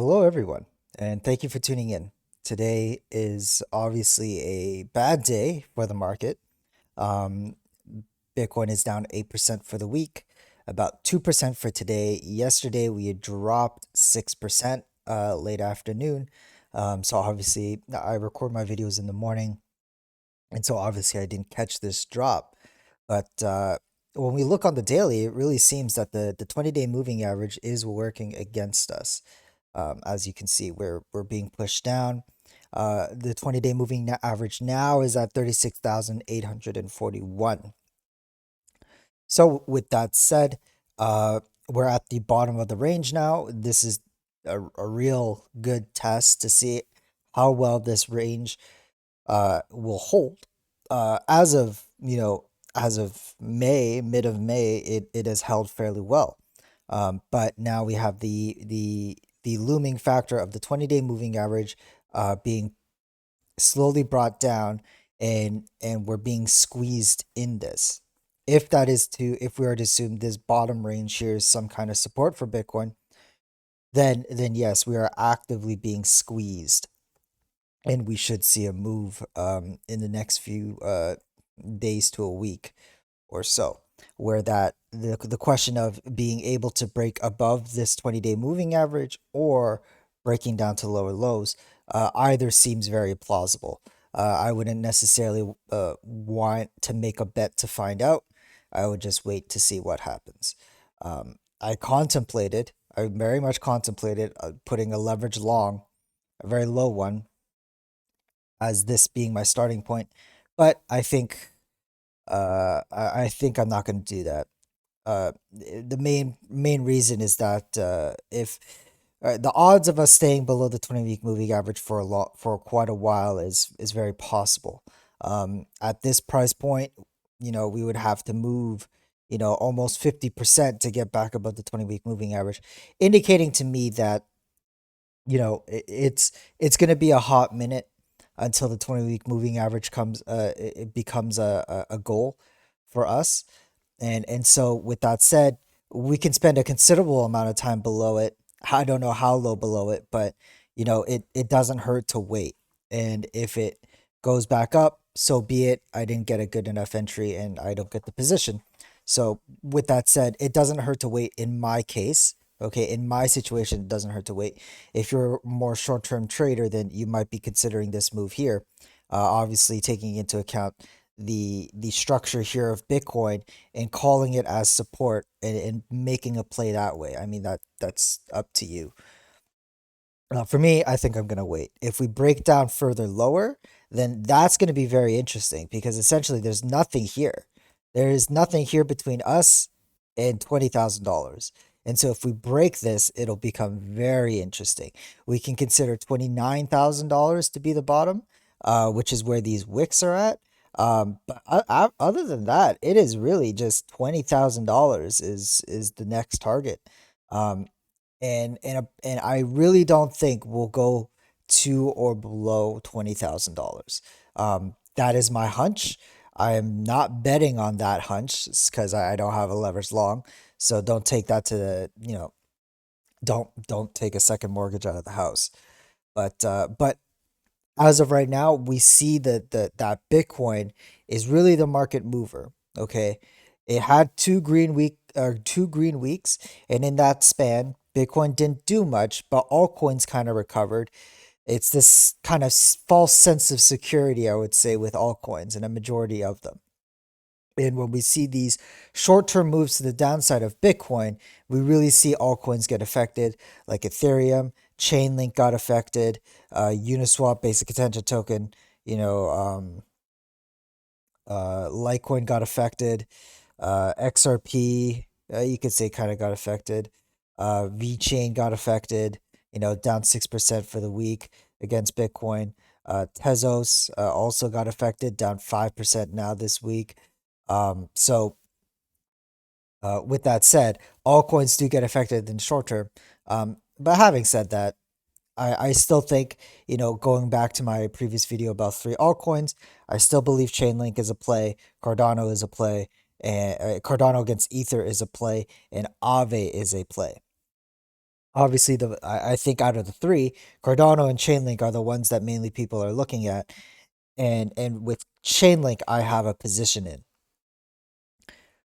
Hello, everyone, and thank you for tuning in. Today is obviously a bad day for the market. Um, Bitcoin is down 8% for the week, about 2% for today. Yesterday, we had dropped 6% late afternoon. So, obviously, I record my videos in the morning, and so obviously, I didn't catch this drop. But when we look on the daily, it really seems that the 20-day moving average is working against us. As you can see, we're being pushed down. The 20-day moving average now is at 36,841. So with that said, we're at the bottom of the range now. This is a real good test to see how well this range will hold. As of as of May, mid of May, it has held fairly well. But now we have the looming factor of the 20-day moving average being slowly brought down, and we're being squeezed in this. If we are to assume this bottom range here is some kind of support for Bitcoin, then yes, we are actively being squeezed, and we should see a move in the next few days to a week or so, where the question of being able to break above this 20-day moving average or breaking down to lower lows, either seems very plausible. I wouldn't necessarily want to make a bet to find out. I would just wait to see what happens. I very much contemplated putting a leverage long, a very low one, as this being my starting point, but I think I'm not going to do that. The main reason is that if the odds of us staying below the 20-week moving average for quite a while is very possible. At this price point, we would have to move, almost 50% to get back above the 20-week moving average, indicating to me that it's going to be a hot minute until the 20-week moving average it becomes a goal for us. And so with that said, we can spend a considerable amount of time below it. I don't know how low below it, but it doesn't hurt to wait. And if it goes back up, so be it. I didn't get a good enough entry and I don't get the position. So with that said, it doesn't hurt to wait in my case. Okay, in my situation, it doesn't hurt to wait. If you're a more short-term trader, then you might be considering this move here. Obviously taking into account the structure here of Bitcoin and calling it as support, and making a play that way. I mean, that's up to you. For me, I think I'm gonna wait. If we break down further lower, then that's gonna be very interesting because essentially there's nothing here. There is nothing here between us and $20,000. And so if we break this, it'll become very interesting. We can consider $29,000 to be the bottom, which is where these wicks are at. But other than that, it is really just $20,000 is the next target. Um, and I really don't think we'll go to or below $20,000. That is my hunch. I am not betting on that hunch because I don't have a leverage long. So don't take that to don't take a second mortgage out of the house. But as of right now, we see that Bitcoin is really the market mover. Okay, it had two green weeks, and in that span, Bitcoin didn't do much, but altcoins kind of recovered. It's this kind of false sense of security, I would say, with altcoins and a majority of them. And when we see these short-term moves to the downside of Bitcoin, we really see altcoins get affected, like Ethereum, Chainlink got affected, Uniswap, basic attention token, you know, um, Litecoin got affected, XRP, you could say kind of got affected, VeChain got affected, down 6% for the week against Bitcoin. Tezos also got affected, down 5% now this week. So with that said, all coins do get affected in the short term. But having said that, I still think, going back to my previous video about three altcoins, I still believe Chainlink is a play, Cardano is a play, and Cardano against Ether is a play, and Aave is a play. Obviously, I think out of the three, Cardano and Chainlink are the ones that mainly people are looking at, and with Chainlink, I have a position in.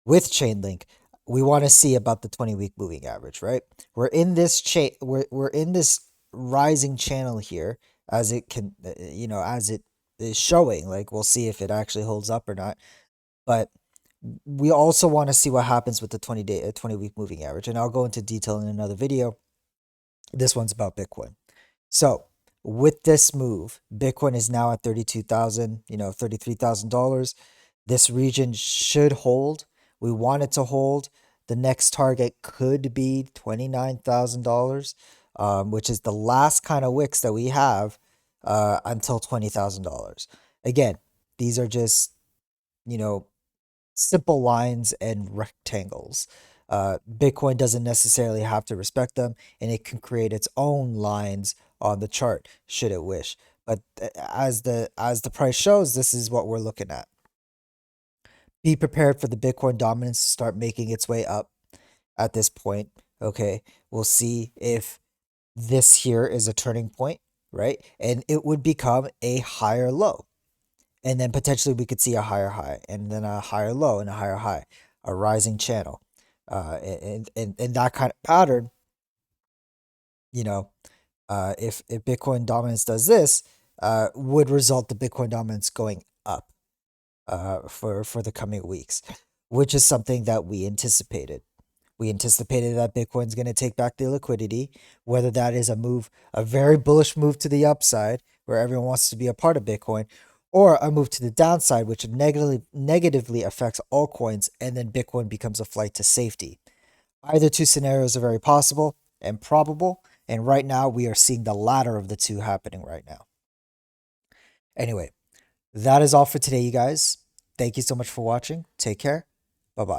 With Chainlink, we want to see about the 20-week moving average, right? We're in this we're in this rising channel here as it can, as it is showing. Like, we'll see if it actually holds up or not. But we also want to see what happens with the 20-week moving average, and I'll go into detail in another video. This one's about Bitcoin. So with this move, Bitcoin is now at 32,000, $33,000. This region should hold. We want it to hold. The next target could be $29,000, which is the last kind of wicks that we have until $20,000. Again, these are just, you know, simple lines and rectangles. Bitcoin doesn't necessarily have to respect them, and it can create its own lines on the chart should it wish. But as the price shows, this is what we're looking at. Be prepared for the Bitcoin dominance to start making its way up at this point. Okay, we'll see if this here is a turning point, right? And it would become a higher low. And then potentially we could see a higher high, and then a higher low, and a higher high, a rising channel. And that kind of pattern, you know, if Bitcoin dominance does this, would result the Bitcoin dominance going up for the coming weeks, which is something that we anticipated. We anticipated that Bitcoin's going to take back the liquidity, whether that is a very bullish move to the upside, where everyone wants to be a part of Bitcoin, or a move to the downside, which negatively affects altcoins, and then Bitcoin becomes a flight to safety. Either two scenarios are very possible and probable, and right now we are seeing the latter of the two happening right now. Anyway, that is all for today, you guys. Thank you so much for watching. Take care.